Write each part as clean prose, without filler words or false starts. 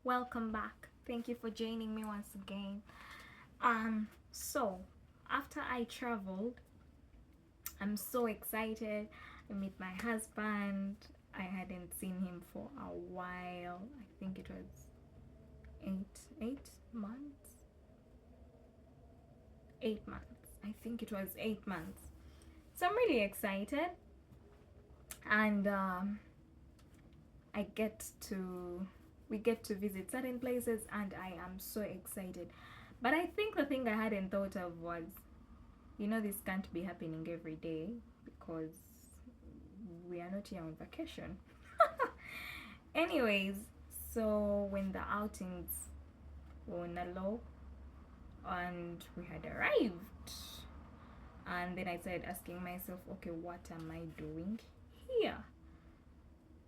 Welcome back. Thank you for joining me once again. So after I traveled, I'm so excited. I met my husband. I hadn't seen him for a while. I think it was eight months. 8 months. I think it was 8 months. So I'm really excited, and I get to we get to visit certain places, and I am so excited. But I think the thing I hadn't thought of was, this can't be happening every day because we are not here on vacation. Anyways, so when the outings were on a low and we had arrived, and then I started asking myself, okay, what am I doing here?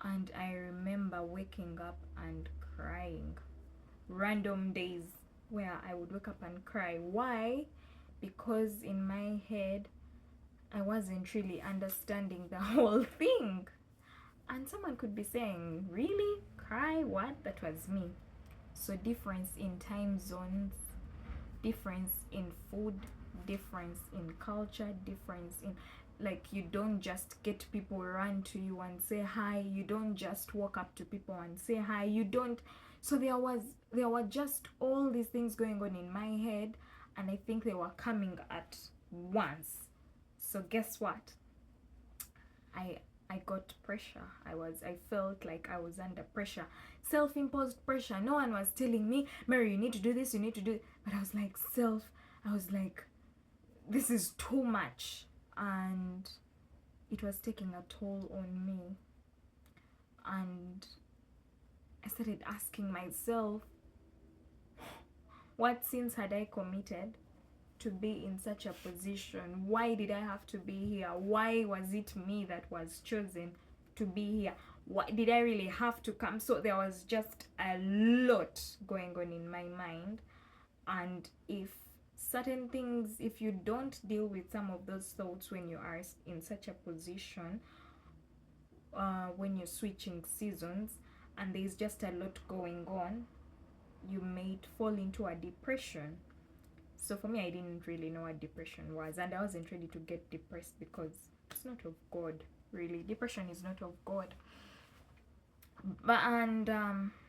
And I remember waking up and crying. Random days where I would wake up and cry. Why? Because in my head, I wasn't really understanding the whole thing. And someone could be saying, really? Cry? What? That was me. So, difference in time zones, difference in food, difference in culture, difference in, like, you don't just get people run to you and say hi. You don't just walk up to people and say hi. You don't. So there were just all these things going on in my head, and I think they were coming at once. So guess what? I I got pressure. I felt like I was under pressure. Self-imposed pressure. No one was telling me, Mary, you need to do this, you need to do it. But I was like, this is too much. And it was taking a toll on me. And I started asking myself, what sins had I committed to be in such a position? Why did I have to be here? Why was it me that was chosen to be here? Why did I really have to come? So there was just a lot going on in my mind. And if you don't deal with some of those thoughts when you are in such a position, when you're switching seasons and there's just a lot going on, you may fall into a depression. So for me, I didn't really know what depression was, and I wasn't ready to get depressed because it's not of God. Really, depression is not of God.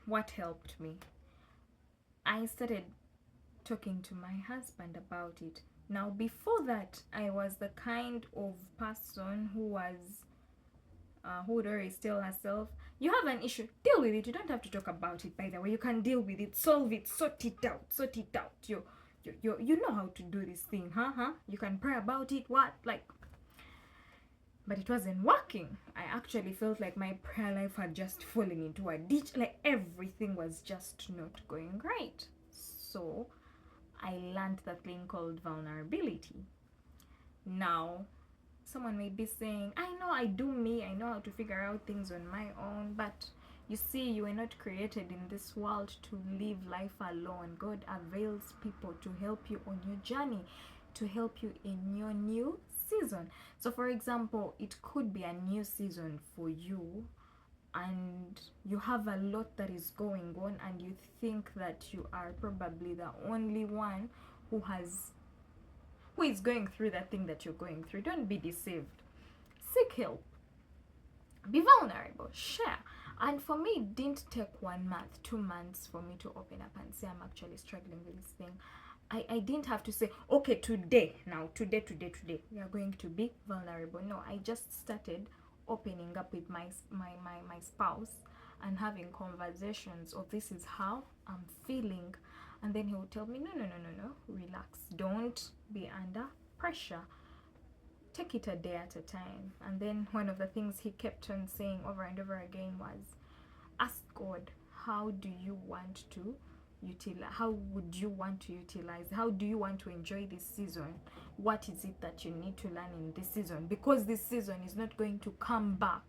What helped me? I started talking to my husband about it. Now, before that, I was the kind of person who would always tell herself, you have an issue, deal with it. You don't have to talk about it, by the way. You can deal with it, solve it, sort it out. You know how to do this thing, huh? You can pray about it, but it wasn't working. I actually felt like my prayer life had just fallen into a ditch. Like everything was just not going right. So I learned the thing called vulnerability. Now, someone may be saying, I know I do me, I know how to figure out things on my own, but you see, you were not created in this world to live life alone. God avails people to help you on your journey, to help you in your new season. So, for example, it could be a new season for you, and you have a lot that is going on, and you think that you are probably the only one who is going through that thing that you're going through. Don't be deceived. Seek help. Be vulnerable. Share. And for me, it didn't take 1 month, 2 months for me to open up and say I'm actually struggling with this thing. I didn't have to say, okay, today, we are going to be vulnerable. No, I just started opening up with my spouse and having conversations of, this is how I'm feeling. And then he would tell me, no, relax. Don't be under pressure. Take it a day at a time. And then one of the things he kept on saying over and over again was, ask God, how do you want to utilize? How would you want to utilize? How do you want to enjoy this season? What is it that you need to learn in this season? Because this season is not going to come back.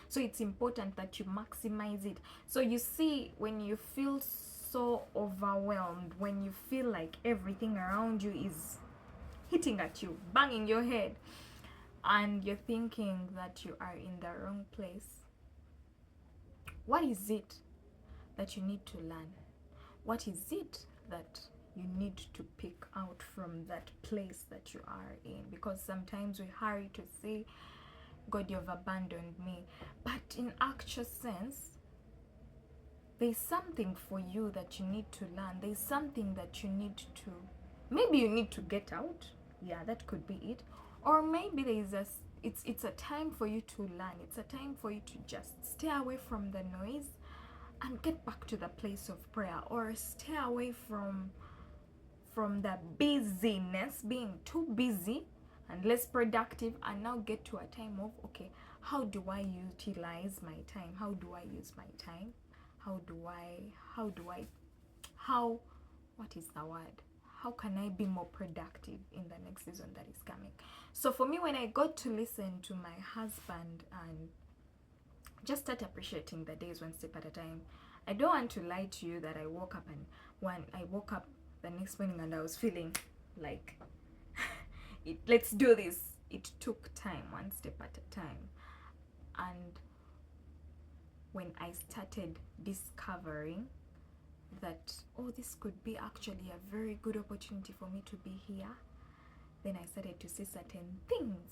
So it's important that you maximize it. So you see, when you feel so overwhelmed, when you feel like everything around you is hitting at you, banging your head, and you're thinking that you are in the wrong place, what is it that you need to learn? what is it that you need to pick out from that place that you are in? Because sometimes we hurry to say, God, you've abandoned me. But in actual sense, there's something for you that you need to learn. There's something that you need to, maybe you need to get out. Yeah, that could be it. Or maybe it's a time for you to learn. It's a time for you to just stay away from the noise and get back to the place of prayer, or stay away from the busyness, being too busy and less productive, and now get to a time of, okay, how do I utilize my time? How do I use my time? How what is the word? How can I be more productive in the next season that is coming? So for me, when I got to listen to my husband and just start appreciating the days one step at a time, I don't want to lie to you that I woke up, and when I woke up the next morning and I was feeling like let's do this. It took time, one step at a time. And when I started discovering that, oh, this could be actually a very good opportunity for me to be here, then I started to see certain things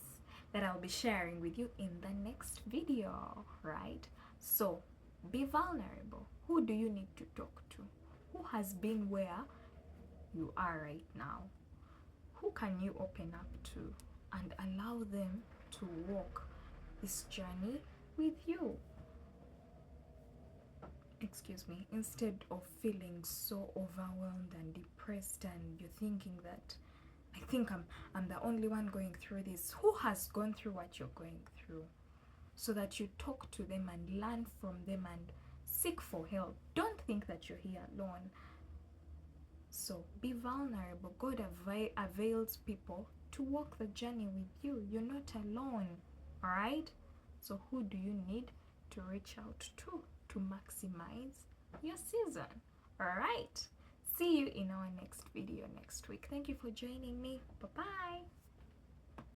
that I'll be sharing with you in the next video, right? So be vulnerable. Who do you need to talk to? Who has been where you are right now? Who can you open up to and allow them to walk this journey with you? Excuse me, instead of feeling so overwhelmed and depressed, and you're thinking that I think I'm the only one going through this. Who has gone through what you're going through? So that you talk to them and learn from them and seek for help. Don't think that you're here alone. So be vulnerable. God avails people to walk the journey with you. You're not alone. All right? So who do you need to reach out to maximize your season? All right? See you in our next video next week. Thank you for joining me. Bye-bye.